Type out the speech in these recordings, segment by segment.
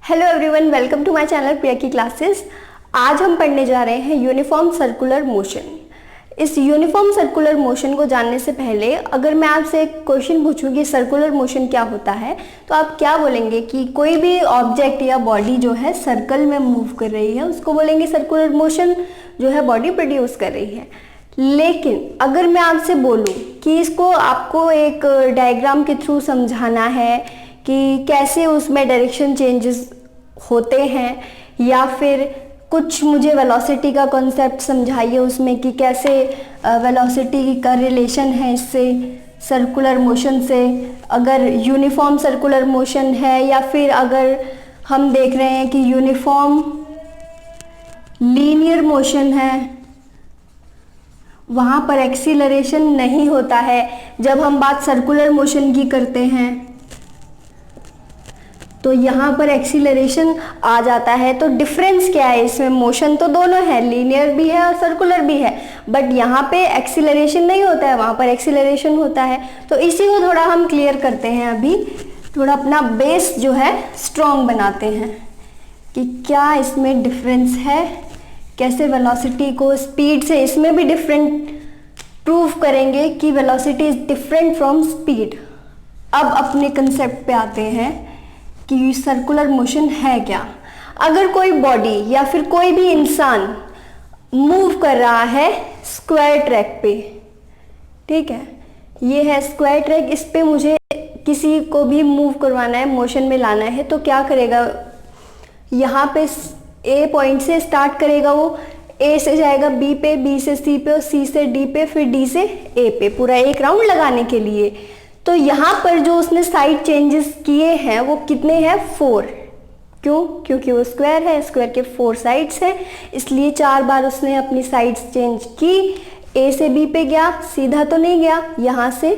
Hello everyone, welcome to my channel Priya की classes. आज हम पढ़ने जा रहे हैं यूनिफॉर्म सर्कुलर मोशन। इस यूनिफॉर्म सर्कुलर मोशन को जानने से पहले अगर मैं आपसे एक क्वेश्चन पूछूं कि सर्कुलर मोशन क्या होता है, तो आप क्या बोलेंगे कि कोई भी ऑब्जेक्ट या बॉडी जो है सर्कल में मूव कर रही है उसको बोलेंगे सर्कुलर मोशन, जो है बॉडी प्रोड्यूस कर रही है। लेकिन अगर मैं आपसे बोलूं कि इसको आपको एक डायग्राम के थ्रू समझाना है कि कैसे उसमें डायरेक्शन चेंजेस होते हैं, या फिर कुछ मुझे वेलोसिटी का कॉन्सेप्ट समझाइए उसमें कि कैसे वेलोसिटी का रिलेशन है इससे सर्कुलर मोशन से, अगर यूनिफॉर्म सर्कुलर मोशन है या फिर अगर हम देख रहे हैं कि यूनिफॉर्म लीनियर मोशन है, वहाँ पर एक्सीलरेशन नहीं होता है। जब हम बात सर्कुलर मोशन की करते हैं तो यहाँ पर एक्सीलरेशन आ जाता है। तो डिफरेंस क्या है इसमें? मोशन तो दोनों है, लीनियर भी है और सर्कुलर भी है, बट यहाँ पे एक्सीलरेशन नहीं होता है, वहाँ पर एक्सीलरेशन होता है। तो इसी को थोड़ा हम क्लियर करते हैं, अभी थोड़ा अपना बेस जो है स्ट्रॉन्ग बनाते हैं कि क्या इसमें डिफरेंस है, कैसे वेलोसिटी को स्पीड से इसमें भी डिफरेंट प्रूव करेंगे कि velocity is different from speed. अब अपने कंसेप्ट पे आते हैं कि सर्कुलर मोशन है क्या। अगर कोई बॉडी या फिर कोई भी इंसान मूव कर रहा है स्क्वायर ट्रैक पे, ठीक है, ये है स्क्वायर ट्रैक, इस पे मुझे किसी को भी मूव करवाना है, मोशन में लाना है, तो क्या करेगा? यहाँ पे ए पॉइंट से स्टार्ट करेगा, वो ए से जाएगा बी पे, बी से सी पे और सी से डी पे, फिर डी से ए पे, पूरा एक राउंड लगाने के लिए। तो यहाँ पर जो उसने साइड चेंजेस किए हैं वो कितने हैं? 4। क्यों? क्योंकि वो स्क्वायर है, स्क्वायर के 4 साइड्स हैं, इसलिए 4 बार उसने अपनी साइड्स चेंज की। ए से बी पे गया, सीधा तो नहीं गया, यहाँ से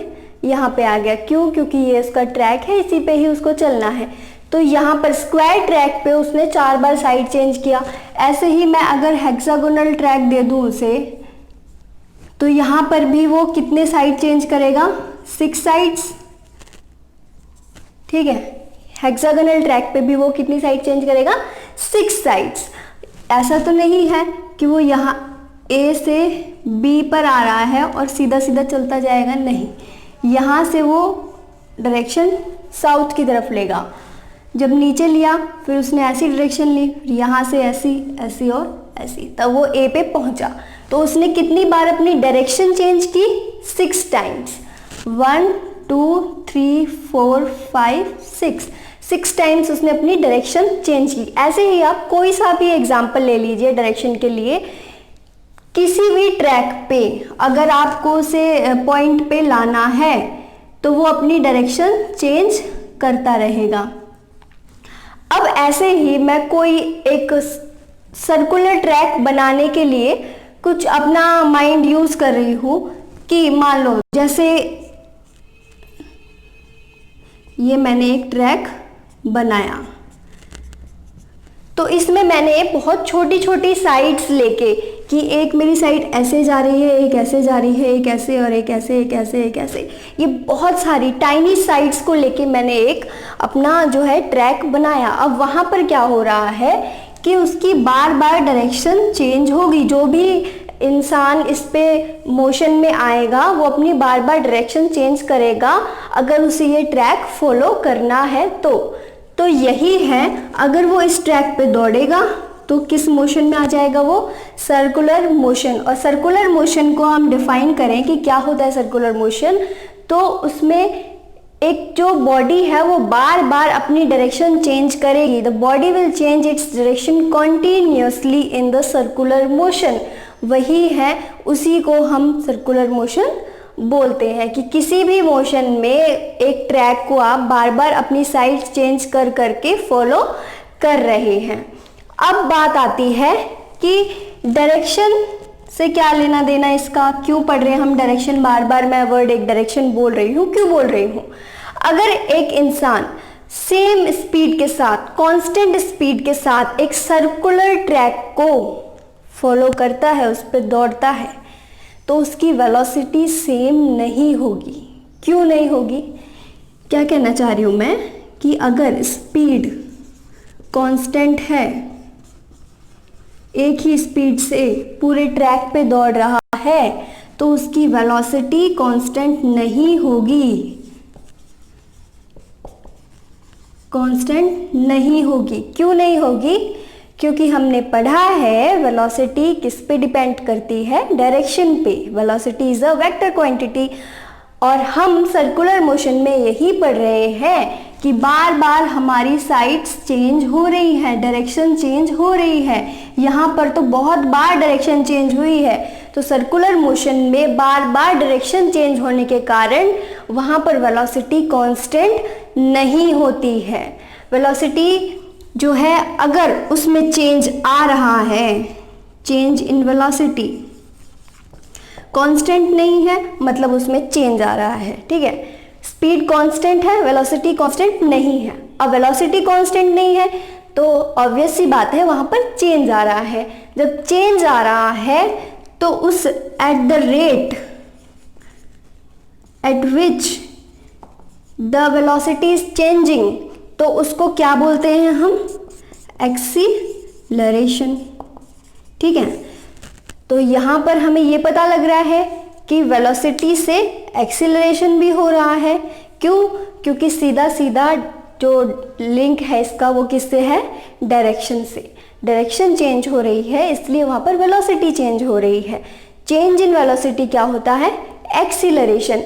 यहाँ पे आ गया। क्यों? क्योंकि ये उसका ट्रैक है, इसी पे ही उसको चलना है। तो यहाँ पर स्क्वायर ट्रैक पे उसने 4 बार साइड चेंज किया। ऐसे ही मैं अगर हेक्सागोनल ट्रैक दे दूँ उसे, तो यहाँ पर भी वो कितने साइड चेंज करेगा? 6 साइड्स, ठीक है। हेक्सागोनल ट्रैक पे भी वो कितनी साइड चेंज करेगा? 6 साइड्स। ऐसा तो नहीं है कि वो यहाँ ए से बी पर आ रहा है और सीधा सीधा चलता जाएगा, नहीं, यहाँ से वो डायरेक्शन साउथ की तरफ लेगा। जब नीचे लिया फिर उसने ऐसी डायरेक्शन ली, यहाँ से ऐसी, ऐसी और ऐसी, तब वो ए पे पहुंचा। तो उसने कितनी बार अपनी डायरेक्शन चेंज की? 6 टाइम्स। 1 2 3 4 5 6 टाइम्स उसने अपनी डायरेक्शन चेंज की। ऐसे ही आप कोई सा भी एग्जांपल ले लीजिए डायरेक्शन के लिए। किसी भी ट्रैक पे अगर आपको उसे पॉइंट पे लाना है तो वो अपनी डायरेक्शन चेंज करता रहेगा। अब ऐसे ही मैं कोई एक सर्कुलर ट्रैक बनाने के लिए कुछ अपना माइंड यूज कर रही हूँ कि मान लो जैसे ये मैंने एक ट्रैक बनाया, तो इसमें मैंने बहुत छोटी छोटी साइड्स लेके कि एक मेरी साइड ऐसे जा रही है, एक ऐसे जा रही है, एक ऐसे और एक ऐसे, एक ऐसे, एक ऐसे, ये बहुत सारी टाइनी साइड्स को लेके मैंने एक अपना जो है ट्रैक बनाया। अब वहाँ पर क्या हो रहा है कि उसकी बार बार डायरेक्शन चेंज होगी। जो भी इंसान इस पे मोशन में आएगा वो अपनी बार बार डायरेक्शन चेंज करेगा अगर उसे ये ट्रैक फॉलो करना है तो यही है, अगर वो इस ट्रैक पे दौड़ेगा तो किस मोशन में आ जाएगा? वो सर्कुलर मोशन। और सर्कुलर मोशन को हम डिफाइन करें कि क्या होता है सर्कुलर मोशन, तो उसमें एक जो बॉडी है वो बार बार अपनी डायरेक्शन चेंज करेगी। The body will change its direction continuously in the circular motion. वही है, उसी को हम सर्कुलर मोशन बोलते हैं कि किसी भी मोशन में एक ट्रैक को आप बार बार अपनी साइड चेंज कर करके फॉलो कर रहे हैं। अब बात आती है कि डायरेक्शन से क्या लेना देना इसका, क्यों पढ़ रहे हैं हम डायरेक्शन? बार बार मैं वर्ड एक डायरेक्शन बोल रही हूँ, क्यों बोल रही हूँ? अगर एक इंसान सेम स्पीड के साथ, कांस्टेंट स्पीड के साथ एक सर्कुलर ट्रैक को फॉलो करता है, उस पर दौड़ता है, तो उसकी वेलोसिटी सेम नहीं होगी। क्यों नहीं होगी? क्या कहना चाह रही हूँ मैं कि अगर स्पीड कांस्टेंट है, एक ही स्पीड से पूरे ट्रैक पे दौड़ रहा है, तो उसकी वेलोसिटी कांस्टेंट नहीं होगी, कांस्टेंट नहीं होगी। क्यों नहीं होगी? क्योंकि हमने पढ़ा है वेलोसिटी किस पे डिपेंड करती है? डायरेक्शन पे। Velocity is a vector quantity. और हम सर्कुलर मोशन में यही पढ़ रहे हैं कि बार बार हमारी साइड्स चेंज हो रही है, डायरेक्शन चेंज हो रही है। यहाँ पर तो बहुत बार डायरेक्शन चेंज हुई है, तो सर्कुलर मोशन में बार बार डायरेक्शन चेंज होने के कारण वहाँ पर वेलोसिटी कांस्टेंट नहीं होती है। वेलोसिटी जो है अगर उसमें चेंज आ रहा है, चेंज इन वेलोसिटी, कांस्टेंट नहीं है मतलब उसमें चेंज आ रहा है, ठीक है। स्पीड कांस्टेंट है, वेलोसिटी कांस्टेंट नहीं है। अब वेलोसिटी कांस्टेंट नहीं है तो ऑब्वियस सी बात है वहां पर चेंज आ रहा है। जब चेंज आ रहा है तो उस at the rate at which the velocity is changing, तो उसको क्या बोलते हैं हम? एक्सीलरेशन, ठीक है। तो यहाँ पर हमें ये पता लग रहा है कि वेलोसिटी से एक्सीलरेशन भी हो रहा है। क्यों? क्योंकि सीधा सीधा जो लिंक है इसका वो किससे है? डायरेक्शन से। डायरेक्शन चेंज हो रही है इसलिए वहाँ पर वेलोसिटी चेंज हो रही है। चेंज इन वेलोसिटी क्या होता है? एक्सीलरेशन।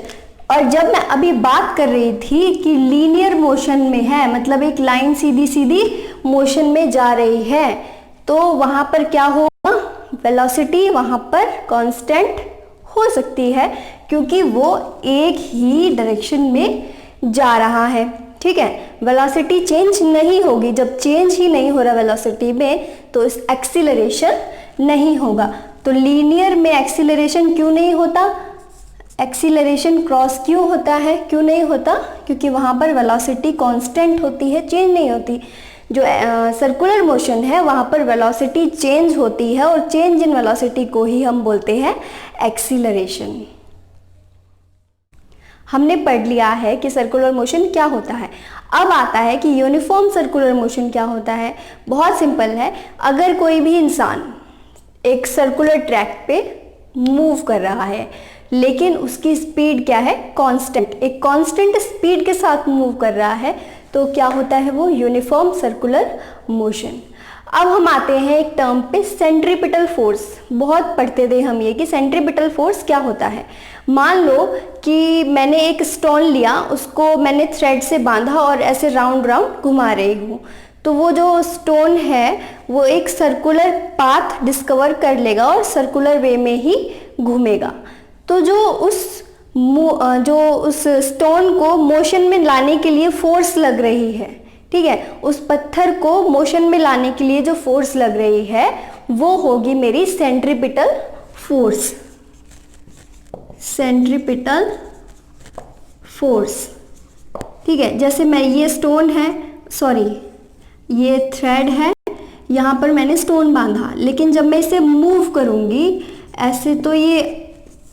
और जब मैं अभी बात कर रही थी कि लीनियर मोशन में है, मतलब एक लाइन सीधी सीधी मोशन में जा रही है, तो वहाँ पर क्या होगा? वेलोसिटी वहाँ पर कांस्टेंट हो सकती है क्योंकि वो एक ही डायरेक्शन में जा रहा है, ठीक है। वेलोसिटी चेंज नहीं होगी। जब चेंज ही नहीं हो रहा वेलोसिटी में तो इस एक्सीलरेशन नहीं होगा। तो लीनियर में एक्सीलरेशन क्यों नहीं होता? एक्सीलरेशन क्रॉस क्यों होता है? क्यों नहीं होता? क्योंकि वहाँ पर वेलोसिटी कांस्टेंट होती है, चेंज नहीं होती। जो सर्कुलर मोशन है वहाँ पर वेलोसिटी चेंज होती है और चेंज इन वेलोसिटी को ही हम बोलते हैं एक्सीलरेशन। हमने पढ़ लिया है कि सर्कुलर मोशन क्या होता है। अब आता है कि यूनिफॉर्म सर्कुलर मोशन क्या होता है। बहुत सिंपल है। अगर कोई भी इंसान एक सर्कुलर ट्रैक पे मूव कर रहा है लेकिन उसकी स्पीड क्या है? कांस्टेंट, एक कांस्टेंट स्पीड के साथ मूव कर रहा है, तो क्या होता है वो? Uniform circular motion. अब हम आते हैं एक टर्म पे, सेंट्रीपिटल फोर्स। बहुत पढ़ते थे हम ये कि सेंट्रीपिटल फोर्स क्या होता है। मान लो कि मैंने एक स्टोन लिया, उसको मैंने थ्रेड से बांधा और ऐसे राउंड राउंड घुमा रही हूँ, तो वो जो स्टोन है वो एक सर्कुलर पाथ डिस्कवर कर लेगा और सर्कुलर वे में ही घूमेगा। तो जो उस स्टोन को मोशन में लाने के लिए फोर्स लग रही है, ठीक है, उस पत्थर को मोशन में लाने के लिए जो फोर्स लग रही है वो होगी मेरी सेंट्रीपिटल फोर्स। सेंट्रीपिटल फोर्स, ठीक है। जैसे मैं ये स्टोन है, सॉरी ये थ्रेड है, यहाँ पर मैंने स्टोन बांधा, लेकिन जब मैं इसे मूव करूँगी ऐसे तो ये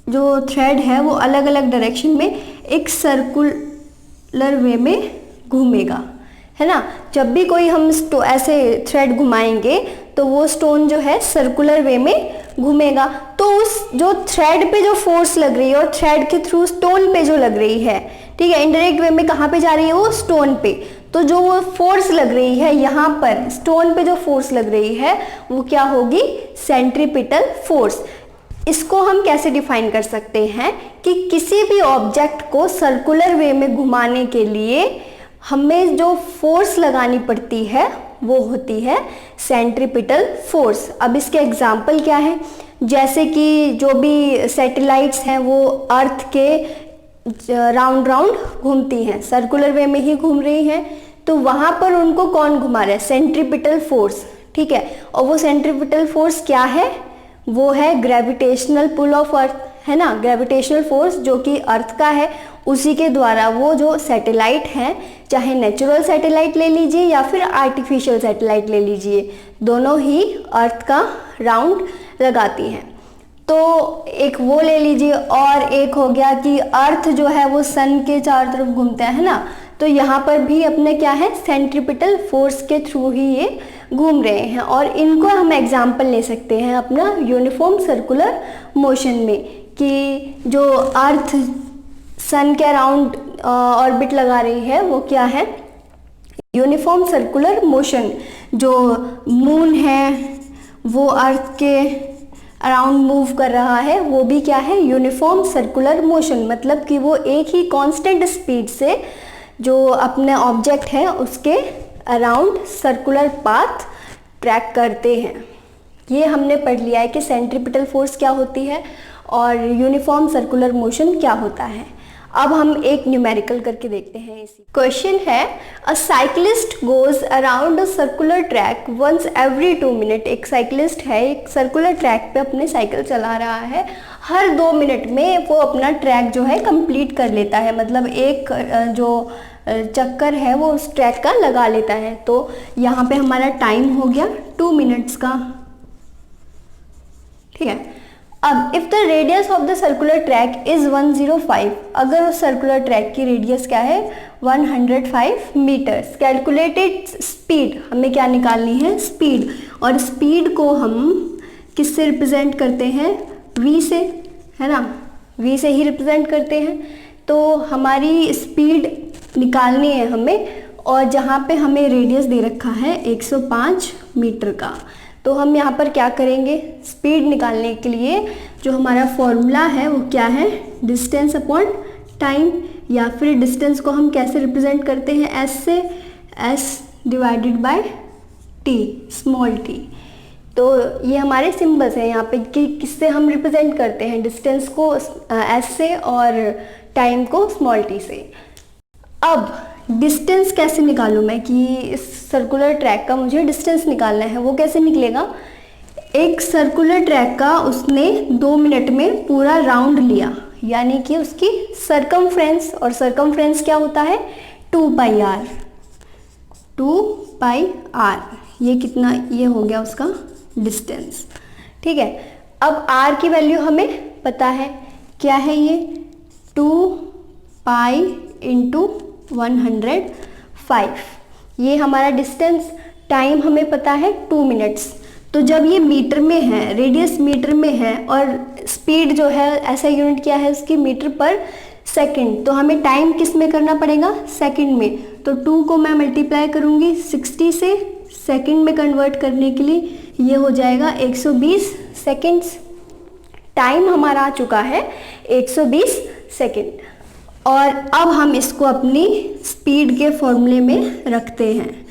जो थ्रेड है वो अलग अलग डायरेक्शन में एक सर्कुलर वे में घूमेगा, है ना। जब भी कोई हम ऐसे थ्रेड घुमाएंगे तो वो स्टोन जो है सर्कुलर वे में घूमेगा। तो उस जो थ्रेड पे जो फोर्स लग रही है और थ्रेड के थ्रू स्टोन पे जो लग रही है, ठीक है, इनडायरेक्ट वे में कहाँ पे जा रही है? वो स्टोन पे। तो जो वो फोर्स लग रही है यहाँ पर स्टोन पे जो फोर्स लग रही है वो क्या होगी? Centripetal force. इसको हम कैसे डिफाइन कर सकते हैं कि किसी भी ऑब्जेक्ट को सर्कुलर वे में घुमाने के लिए हमें जो फोर्स लगानी पड़ती है वो होती है सेंट्रीपिटल फोर्स। अब इसके एग्जाम्पल क्या है? जैसे कि जो भी सैटेलाइट्स हैं वो अर्थ के राउंड राउंड घूमती हैं, सर्कुलर वे में ही घूम रही हैं, तो वहाँ पर उनको कौन घुमा रहा है? सेंट्रीपिटल फोर्स, ठीक है। और वो सेंट्रीपिटल फोर्स क्या है? वो है ग्रेविटेशनल पुल ऑफ अर्थ, है ना। ग्रेविटेशनल फोर्स जो कि अर्थ का है, उसी के द्वारा वो जो सैटेलाइट हैं, चाहे नेचुरल सैटेलाइट ले लीजिए या फिर आर्टिफिशियल सैटेलाइट ले लीजिए, दोनों ही अर्थ का राउंड लगाती हैं। तो एक वो ले लीजिए और एक हो गया कि अर्थ जो है वो सन के चारों तरफ घूमता है ना, तो यहाँ पर भी अपने क्या है, सेंट्रीपिटल फोर्स के थ्रू ही ये घूम रहे हैं। और इनको हम एग्जाम्पल ले सकते हैं अपना यूनिफॉर्म सर्कुलर मोशन में, कि जो अर्थ सन के अराउंड ऑर्बिट लगा रही है वो क्या है, यूनिफॉर्म सर्कुलर मोशन। जो मून है वो अर्थ के अराउंड मूव कर रहा है, वो भी क्या है, यूनिफॉर्म सर्कुलर मोशन, मतलब कि वो एक ही कांस्टेंट स्पीड से जो अपने ऑब्जेक्ट है उसके अराउंड सर्कुलर पाथ ट्रैक करते हैं। ये हमने पढ़ लिया है कि सेंट्रीपिटल फोर्स क्या होती है और यूनिफॉर्म सर्कुलर मोशन क्या होता है। अब हम एक न्यूमेरिकल करके देखते हैं। इसी क्वेश्चन है, a cyclist goes around a circular track once every 2 minute. एक साइक्लिस्ट है, एक सर्कुलर ट्रैक पे अपने साइकिल चला रहा है, हर 2 मिनट में वो अपना ट्रैक जो है कंप्लीट कर लेता है, मतलब एक जो चक्कर है वो उस ट्रैक का लगा लेता है। तो यहाँ पे हमारा टाइम हो गया 2 मिनट्स का, ठीक है। अब if the radius of the circular track is 105, अगर उस सर्कुलर ट्रैक की रेडियस क्या है 105 मीटर्स, कैलकुलेटेड स्पीड, हमें क्या निकालनी है, स्पीड। और स्पीड को हम किससे रिप्रेजेंट करते हैं, v से, है ना, v से ही रिप्रेजेंट करते हैं। तो हमारी स्पीड निकालनी है हमें, और जहाँ पे हमें रेडियस दे रखा है 105 मीटर का, तो हम यहाँ पर क्या करेंगे, स्पीड निकालने के लिए जो हमारा फॉर्मूला है वो क्या है, डिस्टेंस अपॉन टाइम, या फिर डिस्टेंस को हम कैसे रिप्रेजेंट करते हैं, एस से, S divided by T, small T. तो ये हमारे सिंबल्स हैं यहाँ पे कि किससे हम रिप्रेजेंट करते हैं, डिस्टेंस को एस से और टाइम को स्मॉल टी से। अब डिस्टेंस कैसे निकालूं मैं, कि इस सर्कुलर ट्रैक का मुझे डिस्टेंस निकालना है, वो कैसे निकलेगा, एक सर्कुलर ट्रैक का उसने 2 मिनट में पूरा राउंड लिया, यानी कि उसकी सरकमफ्रेंस, और सरकमफ्रेंस क्या होता है 2 पाई आर, 2 पाई आर, ये कितना, ये हो गया उसका डिस्टेंस, ठीक है। अब आर की वैल्यू हमें पता है, क्या है ये 2 पाई इंटू 105, ये हमारा डिस्टेंस। टाइम हमें पता है 2 मिनट्स। तो जब ये मीटर में है, रेडियस मीटर में है, और स्पीड जो है ऐसा यूनिट क्या है उसकी, मीटर पर सेकंड, तो हमें टाइम किस में करना पड़ेगा, सेकंड में। तो 2 को मैं मल्टीप्लाई करूँगी 60 से, सेकंड में कन्वर्ट करने के लिए ये हो जाएगा 120 सेकेंड्स। टाइम हमारा आ चुका है 120 सेकेंड। और अब हम इसको अपनी स्पीड के फॉर्मूले में रखते हैं।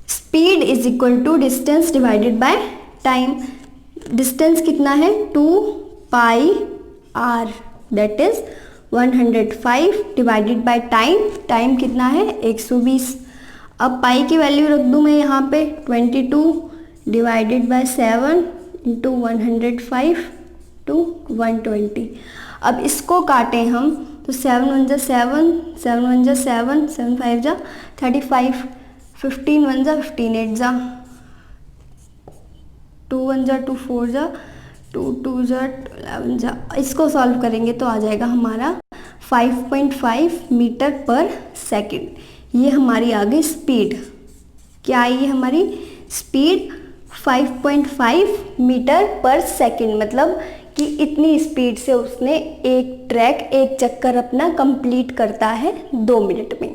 Speed is equal to distance divided by time. Distance कितना है 2 pi r, that is 105 divided by time, time कितना है 120। अब पाई की वैल्यू रख दूँ मैं यहाँ पे 22 डिवाइडेड बाय 7 इंटू 105 टू 120। अब इसको काटें हम तो 7 1 जा 7, 7 1 जा 7, 7 5 जा 35, 15 1 जा 15 8 जा 2 1 जा 2 4 जा 2 2 जा 11 जा। इसको सॉल्व करेंगे तो आ जाएगा हमारा 5.5 मीटर पर सेकंड। ये हमारी आ गई स्पीड। क्या आई है हमारी स्पीड 5.5 मीटर पर सेकंड, मतलब कि इतनी स्पीड से उसने एक ट्रैक, एक चक्कर अपना कंप्लीट करता है 2 मिनट में।